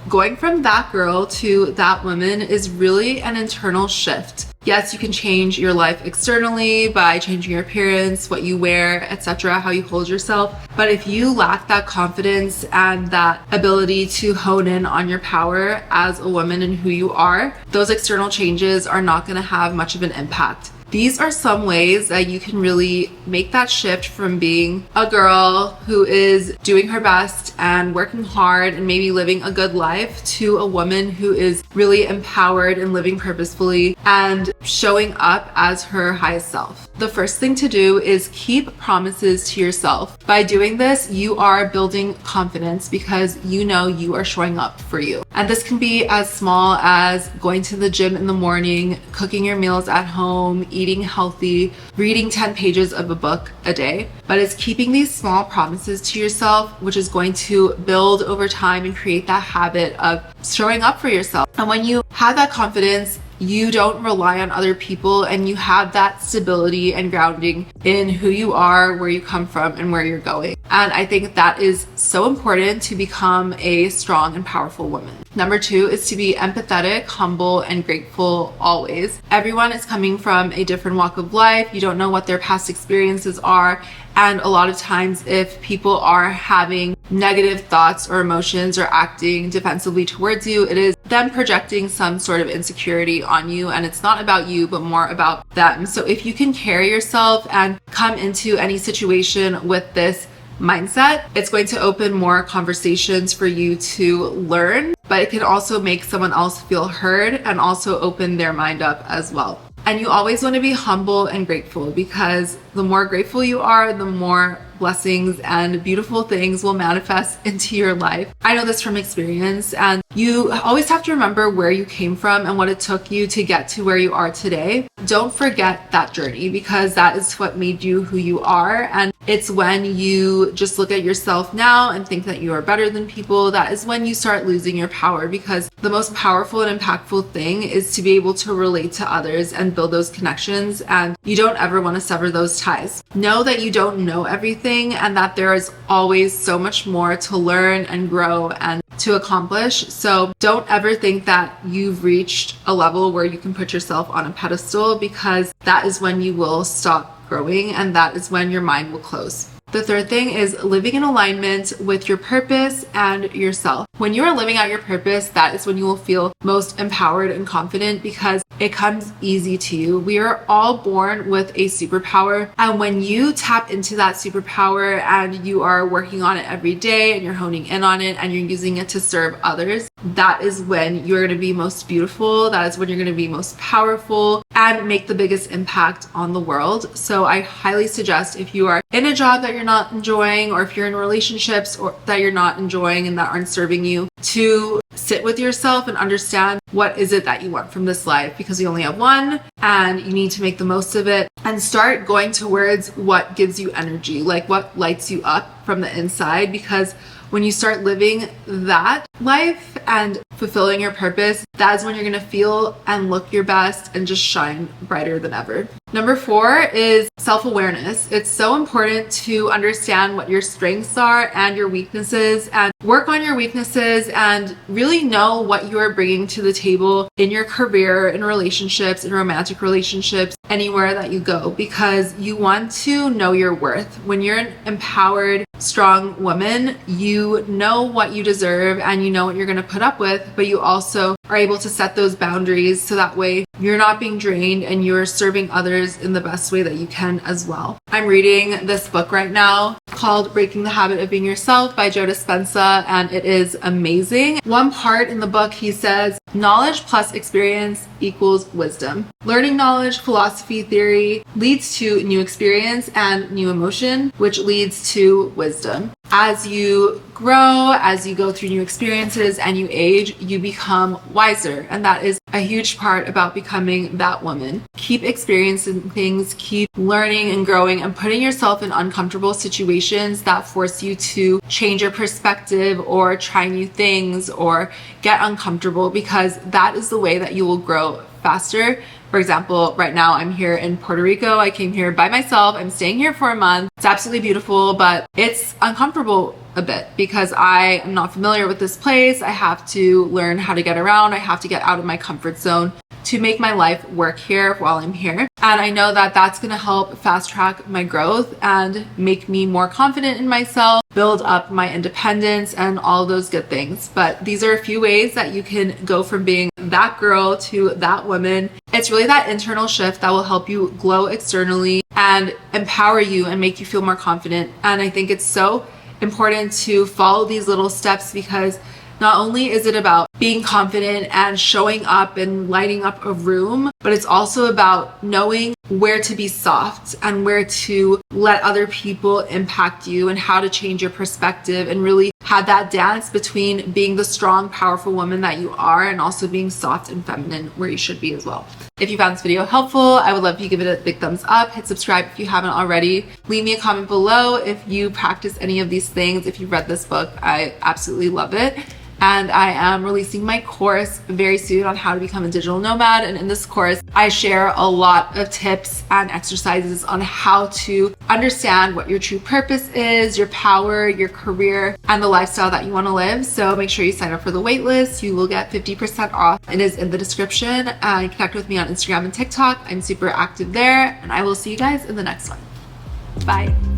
going from that girl to that woman is really an internal shift. Yes, you can change your life externally by changing your appearance, what you wear, etc., how you hold yourself. But if you lack that confidence and that ability to hone in on your power as a woman and who you are, those external changes are not going to have much of an impact. These are some ways that you can really make that shift from being a girl who is doing her best and working hard and maybe living a good life to a woman who is really empowered and living purposefully and showing up as her highest self. The first thing to do is keep promises to yourself. By doing this, you are building confidence because you know you are showing up for you. And this can be as small as going to the gym in the morning, cooking your meals at home, eating healthy, reading 10 pages of a book a day. But it's keeping these small promises to yourself, which is going to build over time and create that habit of showing up for yourself. And when you have that confidence, you don't rely on other people and you have that stability and grounding in who you are, where you come from, and where you're going. And I think that is so important to become a strong and powerful woman. Number 2 is to be empathetic, humble, and grateful always. Everyone is coming from a different walk of life. You don't know what their past experiences are. And a lot of times if people are having negative thoughts or emotions or acting defensively towards you, it is them projecting some sort of insecurity on you, and it's not about you but more about them. So if you can carry yourself and come into any situation with this mindset, it's going to open more conversations for you to learn, but it can also make someone else feel heard and also open their mind up as well. And you always want to be humble and grateful, because the more grateful you are, the more blessings and beautiful things will manifest into your life. I know this from experience, and you always have to remember where you came from and what it took you to get to where you are today. Don't forget that journey, because that is what made you who you are. And it's when you just look at yourself now and think that you are better than people, that is when you start losing your power, because the most powerful and impactful thing is to be able to relate to others and build those connections, and you don't ever want to sever those ties. Know that you don't know everything and that there is always so much more to learn and grow and to accomplish. So don't ever think that you've reached a level where you can put yourself on a pedestal, because that is when you will stop growing and that is when your mind will close. The third thing is living in alignment with your purpose and yourself. When you are living out your purpose, that is when you will feel most empowered and confident, because it comes easy to you. We are all born with a superpower, and when you tap into that superpower and you are working on it every day and you're honing in on it and you're using it to serve others, that is when you're going to be most beautiful. That is when you're going to be most powerful and make the biggest impact on the world. So I highly suggest, if you are in a job that you're not enjoying, or if you're in relationships or that you're not enjoying and that aren't serving you, to sit with yourself and understand what is it that you want from this life, because you only have one and you need to make the most of it, and start going towards what gives you energy, like what lights you up from the inside. Because when you start living that life and fulfilling your purpose, that's when you're going to feel and look your best and just shine brighter than ever. Number 4 is self-awareness. It's so important to understand what your strengths are and your weaknesses, and work on your weaknesses and really know what you are bringing to the table in your career, in relationships, in romantic relationships, anywhere that you go, because you want to know your worth. When you're an empowered, strong woman, you know what you deserve and you know what you're going to put up with, but you also are able to set those boundaries so that way you're not being drained and you're serving others in the best way that you can as well. I'm reading this book right now called Breaking the Habit of Being Yourself by Joe Dispenza, and it is amazing. One part in the book, he says, knowledge plus experience equals wisdom. Learning knowledge, philosophy, theory leads to new experience and new emotion, which leads to wisdom. As you grow, as you go through new experiences and you age, you become wiser. And that is a huge part about becoming that woman. Keep experiencing things, keep learning and growing, and putting yourself in uncomfortable situations that force you to change your perspective or try new things or get uncomfortable, because that is the way that you will grow faster For example, right now I'm here in Puerto Rico. I came here by myself. I'm staying here for a month. It's absolutely beautiful, but it's uncomfortable a bit because I am not familiar with this place. I have to learn how to get around. I have to get out of my comfort zone to make my life work here while I'm here. And I know that that's gonna help fast track my growth and make me more confident in myself, build up my independence and all those good things. But these are a few ways that you can go from being that girl to that woman. It's really that internal shift that will help you glow externally and empower you and make you feel more confident. And I think it's so important to follow these little steps because not only is it about being confident and showing up and lighting up a room, but it's also about knowing where to be soft and where to let other people impact you and how to change your perspective and really have that dance between being the strong, powerful woman that you are and also being soft and feminine where you should be as well. If you found this video helpful, I would love if you give it a big thumbs up, hit subscribe if you haven't already. Leave me a comment below if you practice any of these things. If you've read this book, I absolutely love it. And I am releasing my course very soon on how to become a digital nomad. And in this course, I share a lot of tips and exercises on how to understand what your true purpose is, your power, your career, and the lifestyle that you want to live. So make sure you sign up for the waitlist. You will get 50% off. It is in the description. Connect with me on Instagram and TikTok. I'm super active there. And I will see you guys in the next one. Bye.